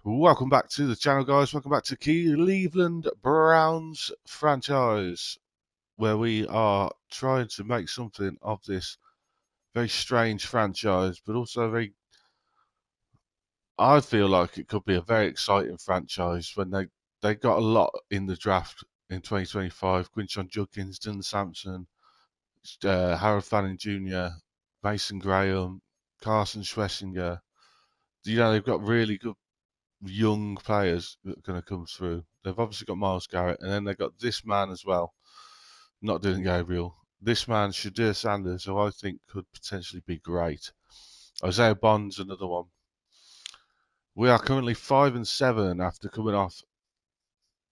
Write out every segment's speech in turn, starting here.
Welcome back to the channel, guys. Welcome back to Cleveland Browns franchise, where we are trying to make something of this very strange franchise, but also I feel like it could be a very exciting franchise when they got a lot in the draft in 2025. Quinshon Judkins, Dylan Sampson, Harold Fanning Jr., Mason Graham, Carson Schwessinger. They've got really good young players that are going to come through. They've obviously got Miles Garrett, and then they've got this man as well, not Dylan Gabriel. This man, Shadir Sanders, who I think could potentially be great. Isaiah Bond's another one. We are currently 5-7 after coming off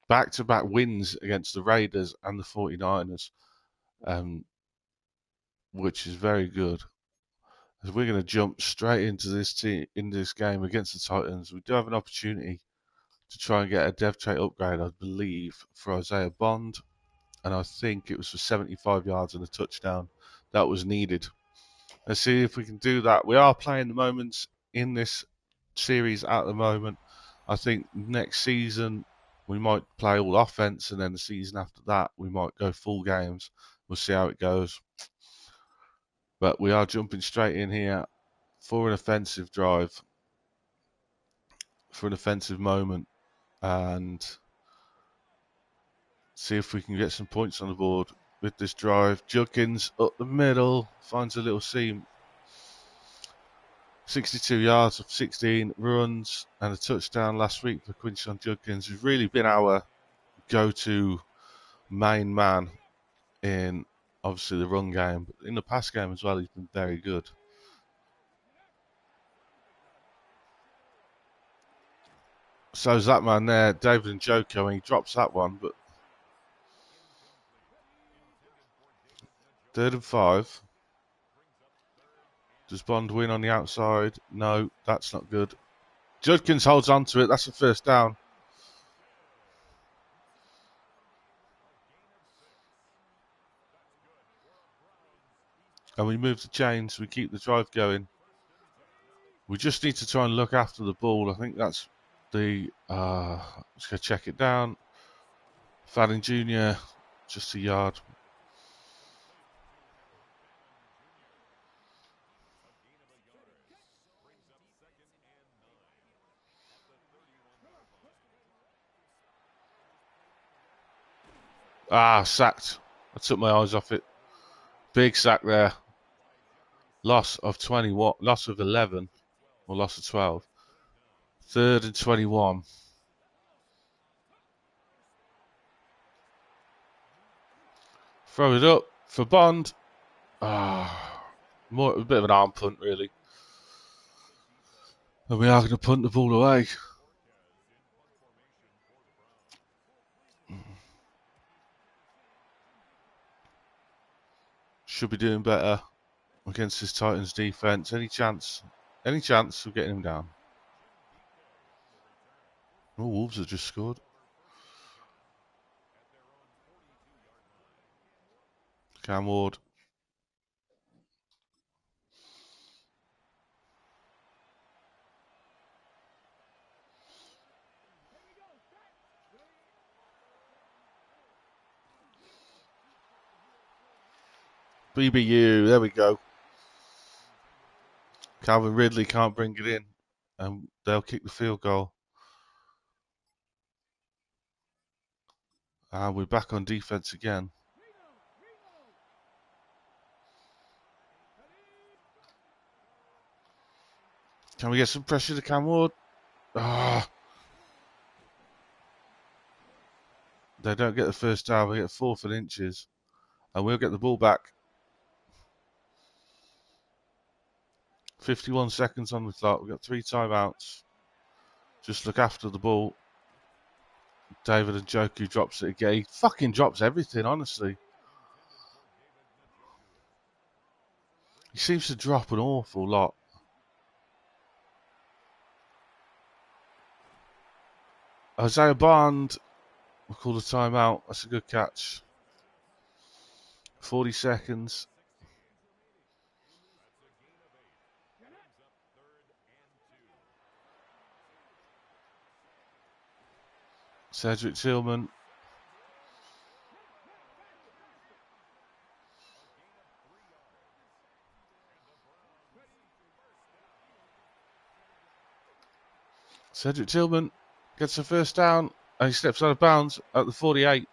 back-to-back wins against the Raiders and the 49ers, which is very good. As we're going to jump straight into this game against the Titans. We do have an opportunity to try and get a dev trait upgrade, I believe, for Isaiah Bond, and I think it was for 75 yards and a touchdown that was needed. Let's see if we can do that. We are playing the moments in this series at the moment. I think next season we might play all offense, and then the season after that we might go full games. We'll see how it goes. But we are jumping straight in here for an offensive drive, for an offensive moment, and see if we can get some points on the board with this drive. Judkins up the middle, finds a little seam. 62 yards of 16 runs and a touchdown last week for Quinshon Judkins, who's really been our go-to main man in obviously the run game, but in the pass game as well, he's been very good. So is that man there, David Njoku, and he drops that one, but 3rd and 5. Does Bond win on the outside? No, that's not good. Judkins holds on to it. That's a first down. And we move the chains. We keep the drive going. We just need to try and look after the ball. I think that's the... let's go check it down. Fanning Jr., just a yard. Sacked. I took my eyes off it. Big sack there. Loss of 21. Loss of 11. Or loss of 12. 3rd and 21. Throw it up for Bond. A bit of an arm punt, really. And we are going to punt the ball away. Should be doing better against this Titans defense. Any chance of getting him down? Oh, Wolves have just scored. Cam Ward. BBU, there we go. Calvin Ridley can't bring it in, and they'll kick the field goal. And we're back on defense again. Can we get some pressure to Cam Ward? They don't get the first down. We get 4th and inches, and we'll get the ball back. 51 seconds on the clock. We've got 3 timeouts. Just look after the ball. David Njoku drops it again. He fucking drops everything, honestly. He seems to drop an awful lot. Isaiah Bond, we'll call the timeout. That's a good catch. 40 seconds. Cedric Tillman. Cedric Tillman gets the first down and he steps out of bounds at the 48.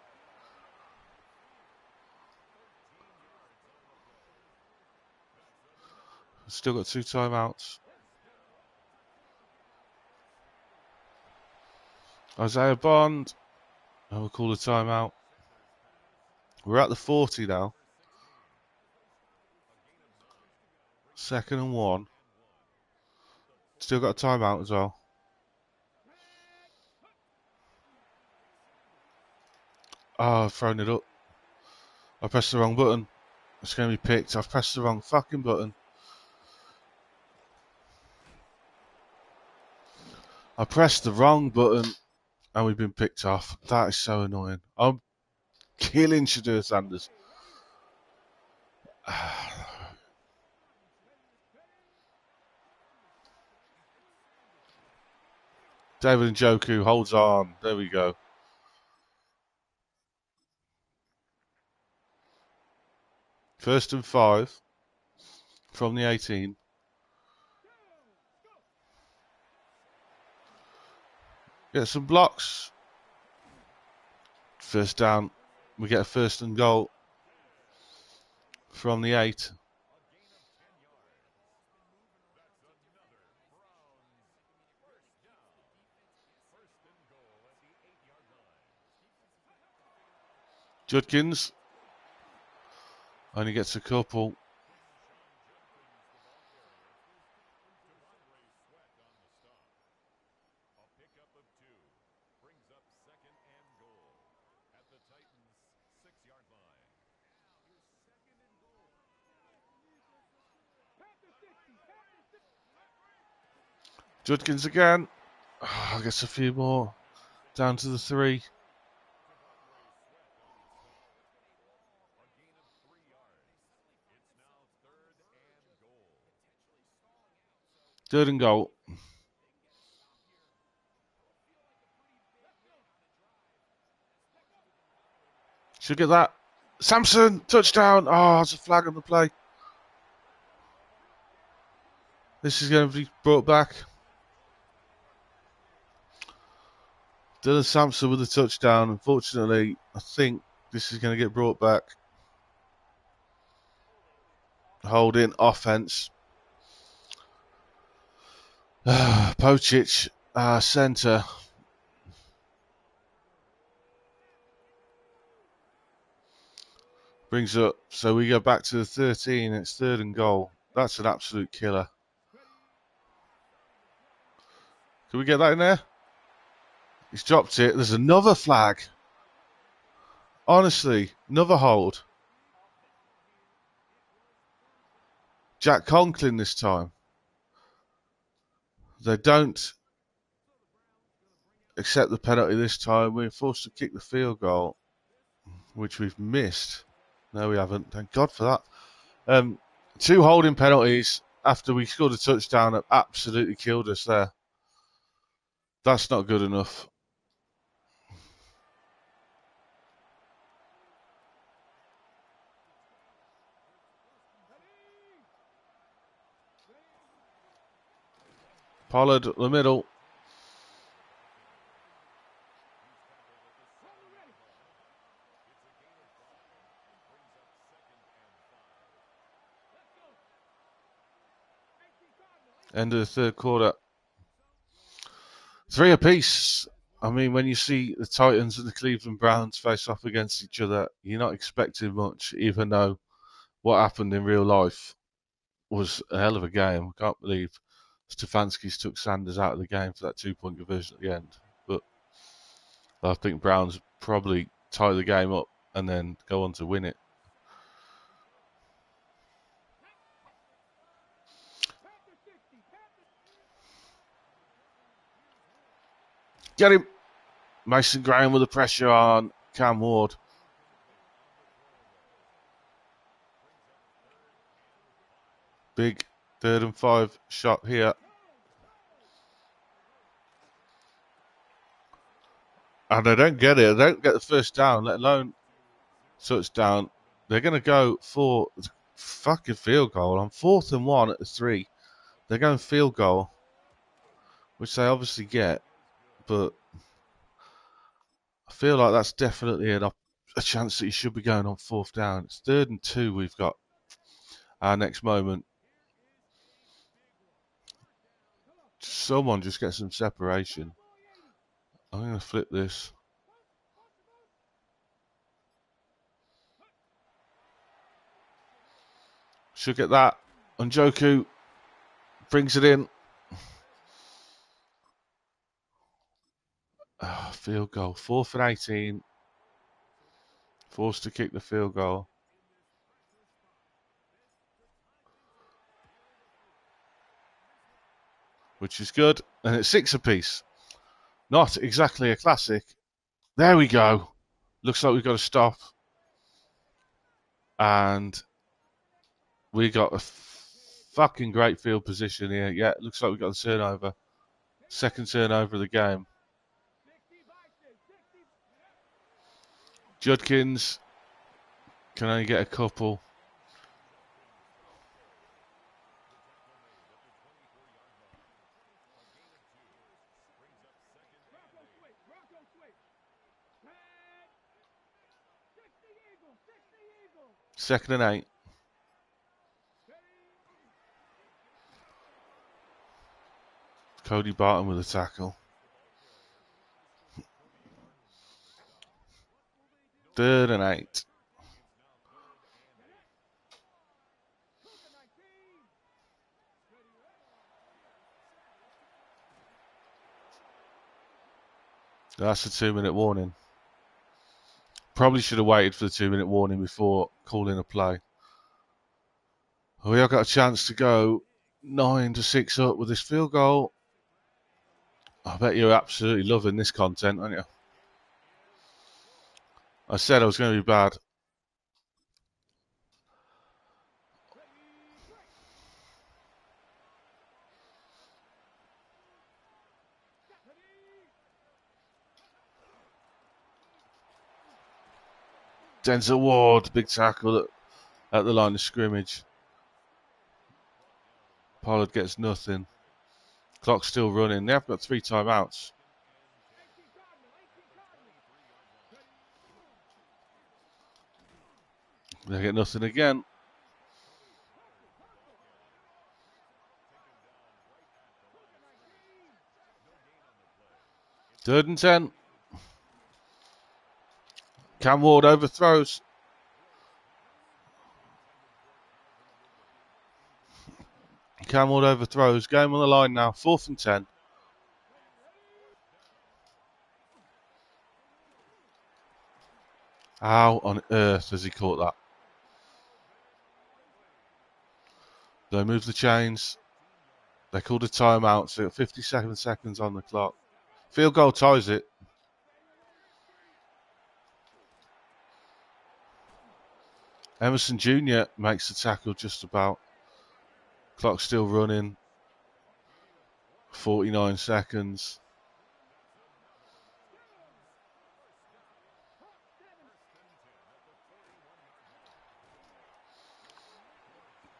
Still got 2 timeouts. Isaiah Bond. And we'll call a timeout. We're at the 40 now. 2nd and 1. Still got a timeout as well. Oh, I've thrown it up. I pressed the wrong button. It's going to be picked. I've pressed the wrong fucking button. I pressed the wrong button and we've been picked off. That is so annoying. I'm killing Shadur Sanders. David Njoku holds on. There we go. First and 5 from the 18. Get some blocks. First down. We get a first and goal from the 8. Judkins only gets a couple. Judkins again. I guess a few more. Down to the 3. Third and goal. Should get that. Samson, touchdown. Oh, it's a flag on the play. This is going to be brought back. Dylan Sampson with a touchdown. Unfortunately, I think this is going to get brought back. Holding offense. Pocic, centre. Brings up, so we go back to the 13. It's third and goal. That's an absolute killer. Can we get that in there? He's dropped it. There's another flag. Honestly, another hold. Jack Conklin this time. They don't accept the penalty this time. We're forced to kick the field goal, which we've missed. No, we haven't. Thank God for that. 2 holding penalties after we scored a touchdown have absolutely killed us there. That's not good enough. Pollard the middle. End of the third quarter. 3 apiece. I mean, when you see the Titans and the Cleveland Browns face off against each other, you're not expecting much, even though what happened in real life was a hell of a game. I can't believe Stefanski's took Sanders out of the game for that 2-point conversion at the end. But I think Browns probably tie the game up and then go on to win it. Get him! Mason Graham with the pressure on Cam Ward. Big 3rd and 5 shot here. and they don't get it. They don't get the first down, let alone touchdown. They're going to go for fucking field goal on 4th and 1 at the 3. They're going field goal, which they obviously get, but I feel like that's definitely a chance that you should be going on 4th down. It's 3rd and 2. We've got our next moment. Someone just get some separation. I'm going to flip this. Should get that. Njoku brings it in. Field goal. 4th and 18. Forced to kick the field goal. Which is good. And it's 6 apiece. Not exactly a classic. There we go. Looks like we've got to stop. And we got a fucking great field position here. Yeah, it looks like we got the turnover. Second turnover of the game. Judkins can only get a couple. Second and 8. Cody Barton with a tackle. 3rd and 8. That's a 2-minute warning. Probably should have waited for the 2-minute warning before calling a play. We have got a chance to go 9-6 up with this field goal. I bet you're absolutely loving this content, aren't you? I said I was going to be bad. Denzel Ward, big tackle at the line of scrimmage. Pollard gets nothing. Clock's still running. They have got 3 timeouts. They get nothing again. Third and 10. Cam Ward overthrows. Cam Ward overthrows. Game on the line now. 4th and 10. How on earth has he caught that? They move the chains. They called a timeout, so 57 seconds on the clock. Field goal ties it. Emerson Jr. makes the tackle just about. Clock still running. 49 seconds.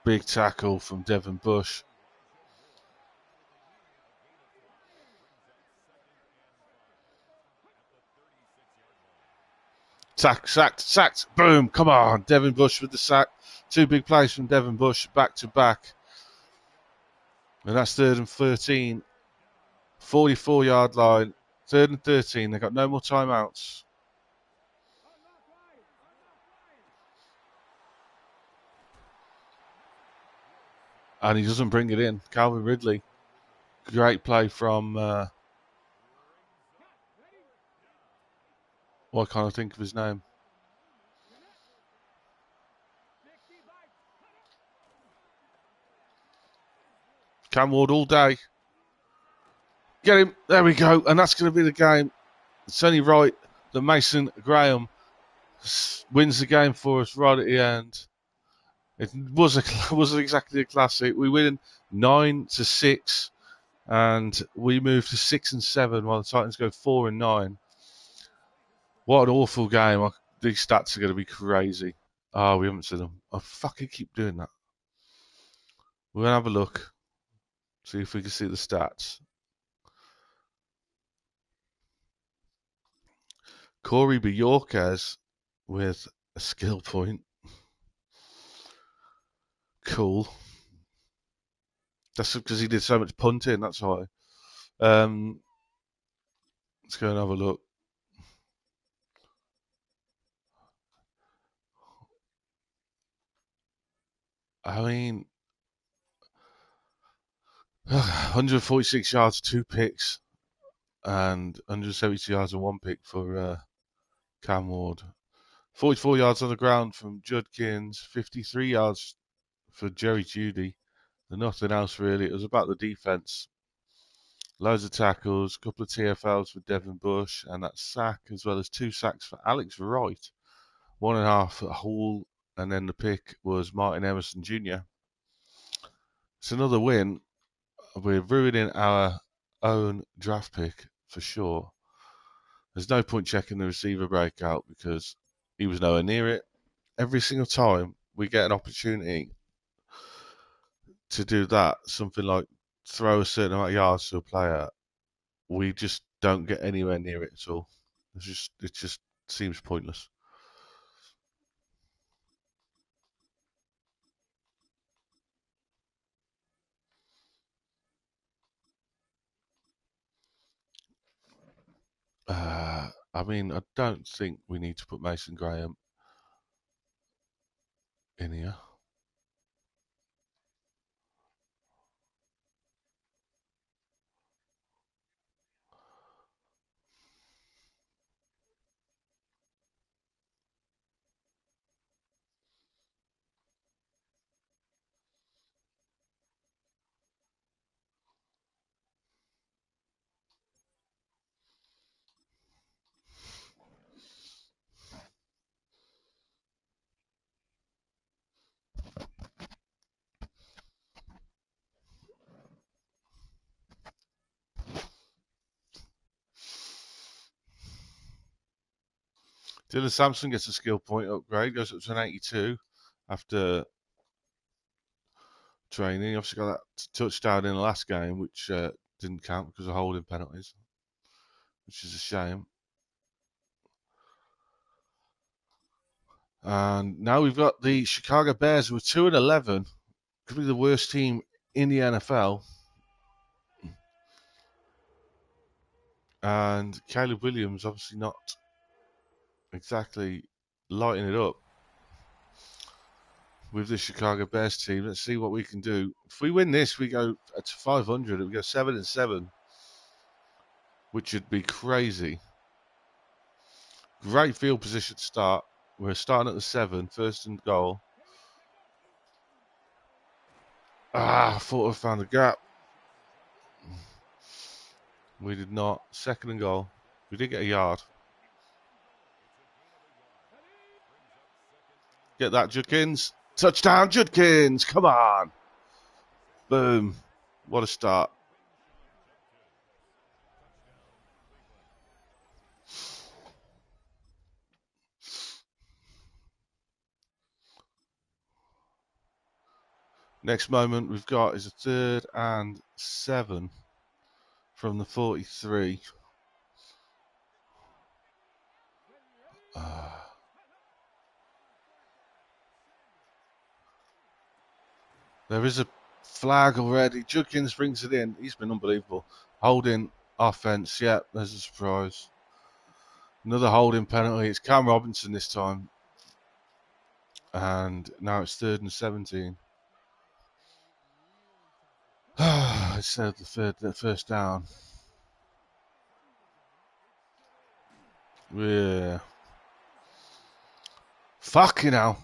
Big tackle from Devin Bush. Sacked. Boom. Come on. Devin Bush with the sack. 2 big plays from Devin Bush back to back. And that's 3rd and 13. 44-yard line. 3rd and 13. They've got no more timeouts. And he doesn't bring it in. Calvin Ridley. Great play from... why can't I think of his name? Cam Ward all day. Get him. There we go. And that's going to be the game. It's only right that Mason Graham wins the game for us right at the end. It wasn't exactly a classic. We win 9-6, and we move to 6 and 7 while the Titans go 4 and 9. What an awful game. These stats are going to be crazy. Oh, we haven't seen them. I fucking keep doing that. We're going to have a look. See if we can see the stats. Corey Bjorkes with a skill point. Cool. That's because he did so much punting, that's why. Let's go and have a look. I mean, 146 yards, 2 picks, and 170 yards and 1 pick for Cam Ward. 44 yards on the ground from Judkins, 53 yards for Jerry Jeudy, and nothing else really. It was about the defense. Loads of tackles, a couple of TFLs for Devin Bush, and that sack, as well as 2 sacks for Alex Wright. 1.5 for Hall, and then the pick was Martin Emerson Jr. It's another win. We're ruining our own draft pick for sure. There's no point checking the receiver breakout because he was nowhere near it. Every single time we get an opportunity to do that, something like throw a certain amount of yards to a player, we just don't get anywhere near it at all. It just seems pointless. I mean, I don't think we need to put Mason Graham in here. Dylan Sampson gets a skill point upgrade, goes up to an 82 after training. He obviously got that touchdown in the last game, which didn't count because of holding penalties, which is a shame. And now we've got the Chicago Bears with 2-11, could be the worst team in the NFL. And Caleb Williams obviously not exactly lighting it up with the Chicago Bears team. Let's see what we can do. If we win this, we go to 500. We go 7-7, which would be crazy. Great field position start. We're starting at the 7, first and goal. I thought I found a gap. We did not. Second and goal. We did get a yard. Get that, Judkins. Touchdown, Judkins. Come on. Boom. What a start. Next moment we've got is a 3rd and 7 from the 43. There is a flag already. Judkins brings it in. He's been unbelievable. Holding offense. Yeah, there's a surprise. Another holding penalty. It's Cam Robinson this time. And now it's 3rd and 17. Instead of the first down. Yeah. Fucking hell.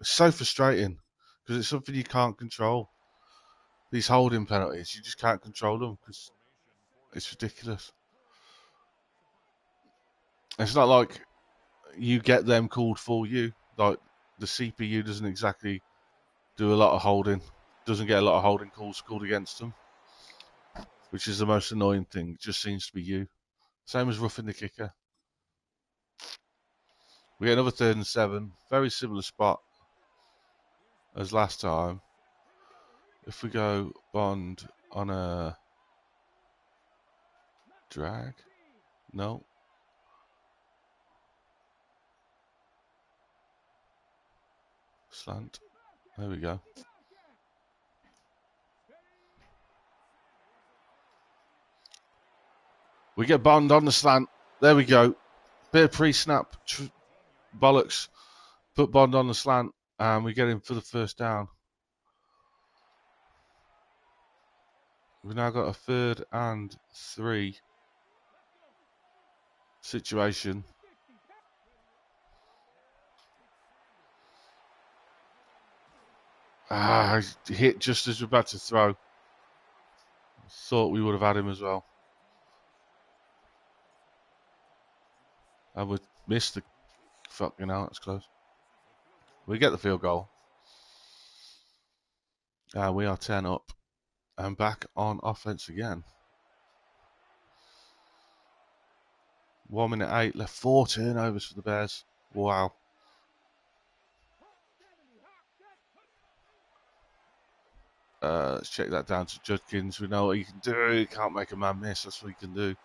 It's so frustrating because it's something you can't control. These holding penalties, you just can't control them because it's ridiculous. It's not like you get them called for you. Like the CPU doesn't exactly do a lot of holding, doesn't get a lot of holding calls called against them, which is the most annoying thing. It just seems to be you. Same as roughing the kicker. We get another 3rd and 7. Very similar spot as last time. If we go Bond on a drag. No. Slant. There we go. We get Bond on the slant. There we go. Bit of pre-snap. Bollocks. Put Bond on the slant. And we get him for the first down. We've now got a 3rd and 3 situation. Hit just as we're about to throw. Thought we would have had him as well. And we missed the fucking out. It's close. We get the field goal. We are 10 up. And back on offense again. 1 minute 8 left. 4 turnovers for the Bears. Wow. Let's check that down to Judkins. We know what he can do. He can't make a man miss. That's what he can do.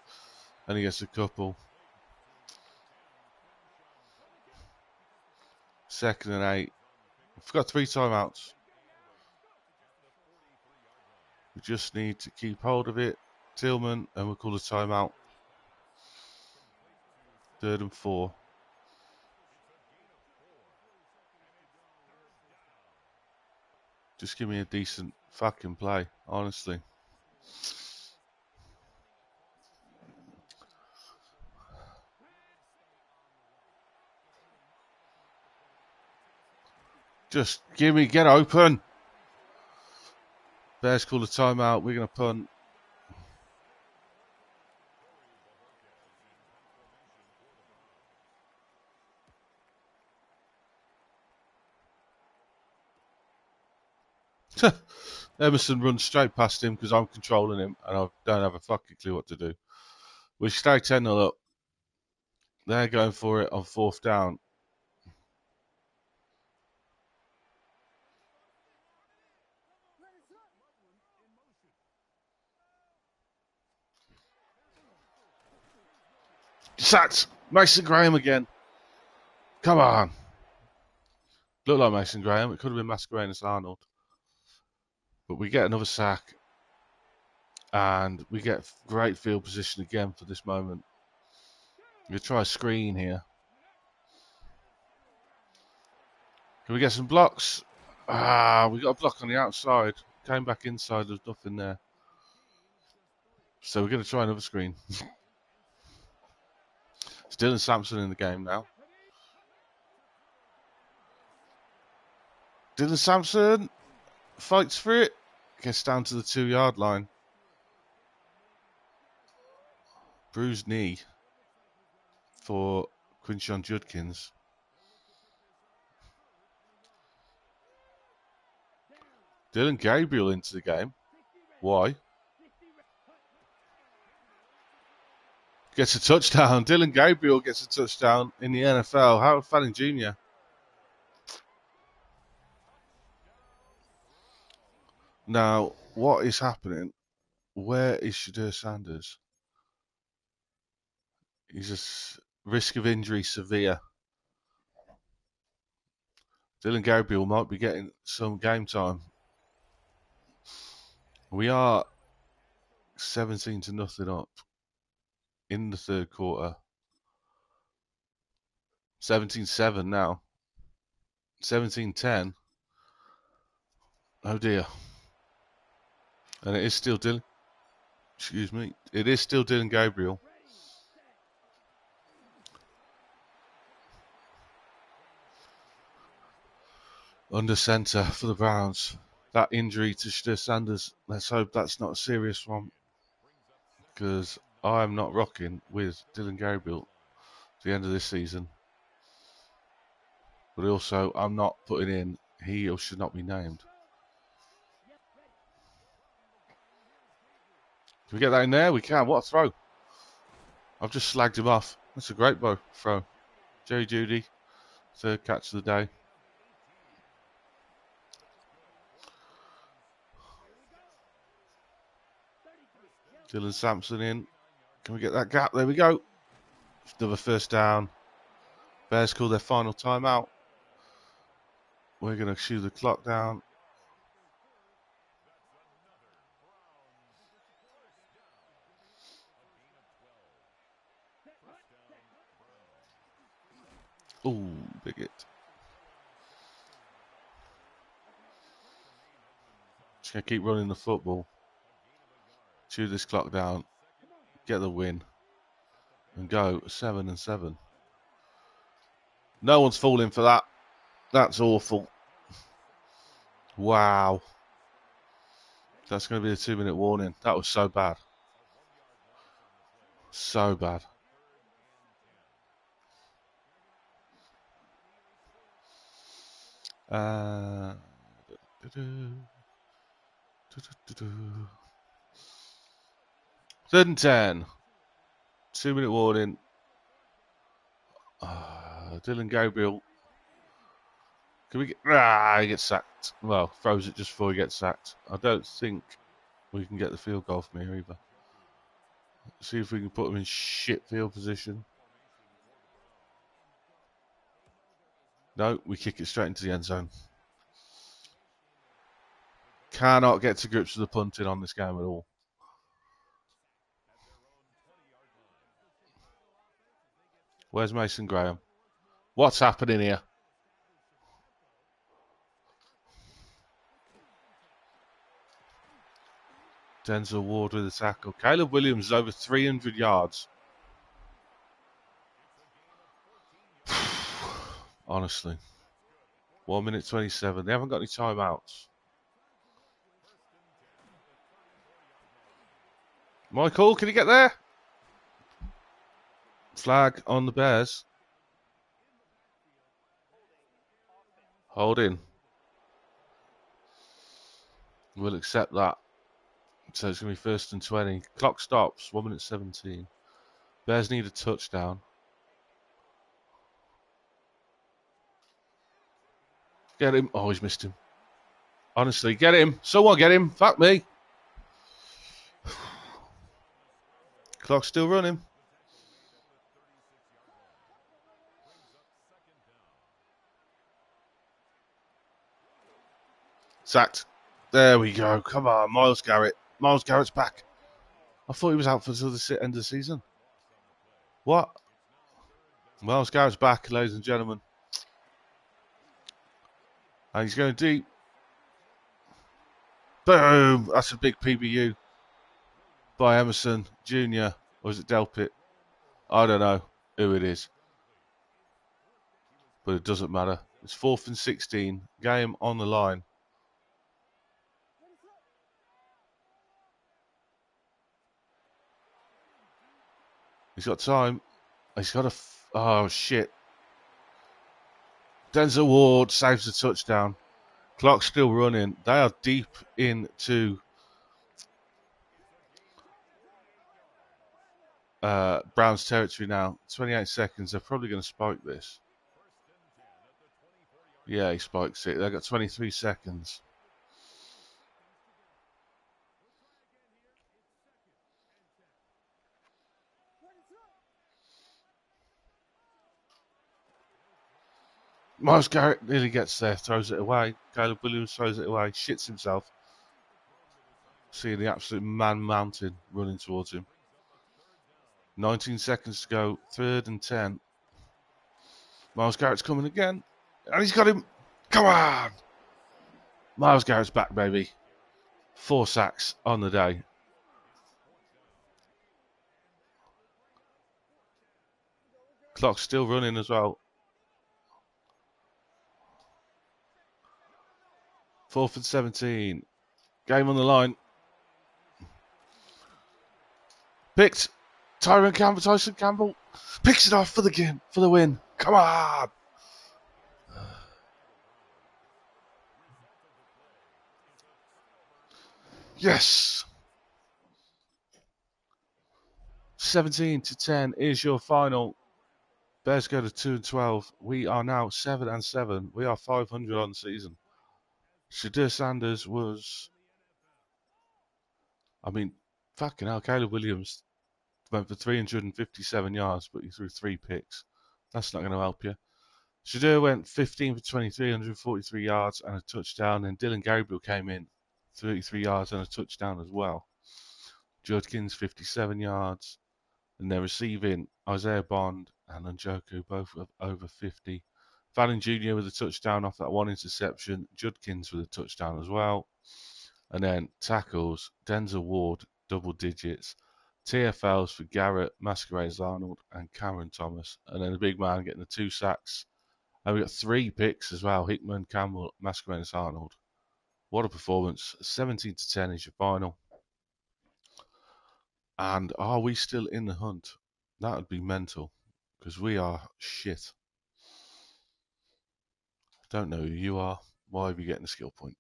And he gets a couple. 2nd and 8. We've got 3 timeouts. We just need to keep hold of it. Tillman, and we'll call a timeout. 3rd and 4. Just give me a decent fucking play, honestly. Just get open. Bears call a timeout. We're going to punt. Emerson runs straight past him because I'm controlling him and I don't have a fucking clue what to do. We stay 10-0 up. They're going for it on 4th down. Sacked! Mason Graham again. Come on. Looked like Mason Graham. It could have been Mascarenas Arnold. But we get another sack. And we get great field position again for this moment. We'll try a screen here. Can we get some blocks? We got a block on the outside. Came back inside. There's nothing there. So we're going to try another screen. Dylan Sampson in the game now. Dylan Sampson fights for it. Gets down to the 2-yard line. Bruised knee for Quinshon Judkins. Dylan Gabriel into the game. Why? Gets a touchdown. Dylan Gabriel gets a touchdown in the NFL. Howard Fanning Jr. Now, what is happening? Where is Shadur Sanders? He's a risk of injury severe. Dylan Gabriel might be getting some game time. We are 17-0 up in the 3rd quarter. 17-7 now. 17-10. Oh dear. And it is still Dylan. Excuse me. It is still Dylan Gabriel. Under centre for the Browns. That injury to Shadur Sanders, let's hope that's not a serious one. Because I'm not rocking with Dylan Gabriel at the end of this season. But also, I'm not putting in he or should not be named. Can we get that in there? We can. What a throw. I've just slagged him off. That's a great throw. Jerry Judy. Third catch of the day. Dylan Sampson in. Can we get that gap? There we go. Another first down. Bears call their final timeout. We're going to shoot the clock down. Ooh, big hit. Just going to keep running the football. Chew this clock down. Get the win. And go 7-7. No one's falling for that. That's awful. Wow. That's going to be a 2-minute warning. That was so bad. So bad. Third and 10. 2-minute warning. Dylan Gabriel. Can we get... he gets sacked. Well, throws it just before he gets sacked. I don't think we can get the field goal from here either. See if we can put him in shit field position. No, we kick it straight into the end zone. Cannot get to grips with the punting on this game at all. Where's Mason Graham? What's happening here? Denzel Ward with a tackle. Caleb Williams is over 300 yards. Honestly. 1 minute 27. They haven't got any timeouts. Michael, can you get there? Flag on the Bears. Holding. We'll accept that. So it's going to be 1st and 20. Clock stops. 1 minute 17. Bears need a touchdown. Get him. Oh, he's missed him. Honestly, get him. Someone get him. Fuck me. Clock's still running. Sacked. There we go. Come on, Myles Garrett. Myles Garrett's back. I thought he was out for the end of the season. What? Myles Garrett's back, ladies and gentlemen. And he's going deep. Boom! That's a big PBU by Emerson Jr. Or is it Delpit? I don't know who it is. But it doesn't matter. It's 4th and 16. Game on the line. He's got time. He's got a... Oh, shit. Denzel Ward saves the touchdown. Clock's still running. They are deep into Browns territory now. 28 seconds. They're probably going to spike this. Yeah, he spikes it. They've got 23 seconds. Myles Garrett nearly gets there, throws it away. Caleb Williams throws it away, shits himself. Seeing the absolute man mountain running towards him. 19 seconds to go, 3rd and 10. Myles Garrett's coming again. And he's got him. Come on! Myles Garrett's back, baby. 4 sacks on the day. Clock's still running as well. 4th and 17. Game on the line. Picked. Tyson Campbell picks it off for the win. Come on. Yes. 17-10 is your final. Bears go to 2-12. We are now 7-7. We are 500 on the season. Shadir Sanders was, I mean, fucking hell. Caleb Williams went for 357 yards, but he threw 3 picks. That's not going to help you. Shadir went 15 for 23, 143 yards and a touchdown. And Dylan Gabriel came in, 33 yards and a touchdown as well. Judkins, 57 yards. And they're receiving Isaiah Bond and Njoku, both over 50. Fanning Jr. with a touchdown off that one interception. Judkins with a touchdown as well. And then tackles, Denzel Ward, double digits. TFLs for Garrett, Masquerades Arnold, and Cameron Thomas. And then the big man getting the 2 sacks. And we got 3 picks as well. Hickman, Campbell, Masquerades Arnold. What a performance. 17-10 is your final. And are we still in the hunt? That would be mental, because we are shit. Don't know who you are. Why are we getting a skill point?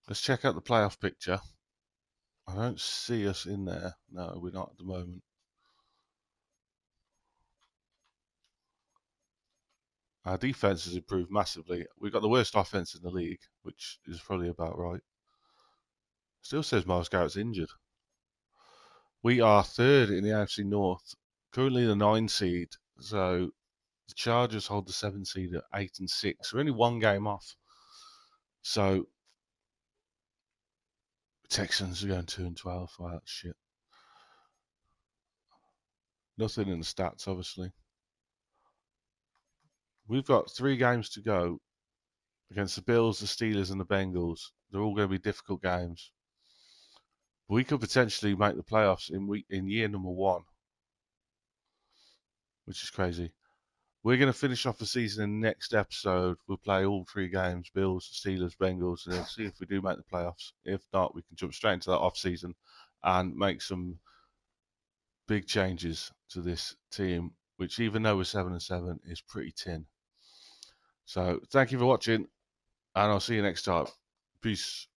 Let's check out the playoff picture. I don't see us in there. No, we're not at the moment. Our defense has improved massively. We've got the worst offense in the league, which is probably about right. Still says Miles Garrett's injured. We are third in the AFC North, currently the 9 seed. So the Chargers hold the 7 seed at 8 and 6. We're only 1 game off. So Texans are going 2 and 12. Wow, that's shit. Nothing in the stats, obviously. We've got 3 games to go against the Bills, the Steelers, and the Bengals. They're all going to be difficult games. We could potentially make the playoffs in year number 1, which is crazy. We're going to finish off the season in the next episode. We'll play all 3 games, Bills, Steelers, Bengals, and then see if we do make the playoffs. If not, we can jump straight into that off-season and make some big changes to this team, which even though we're 7-7 is pretty tin. So thank you for watching, and I'll see you next time. Peace.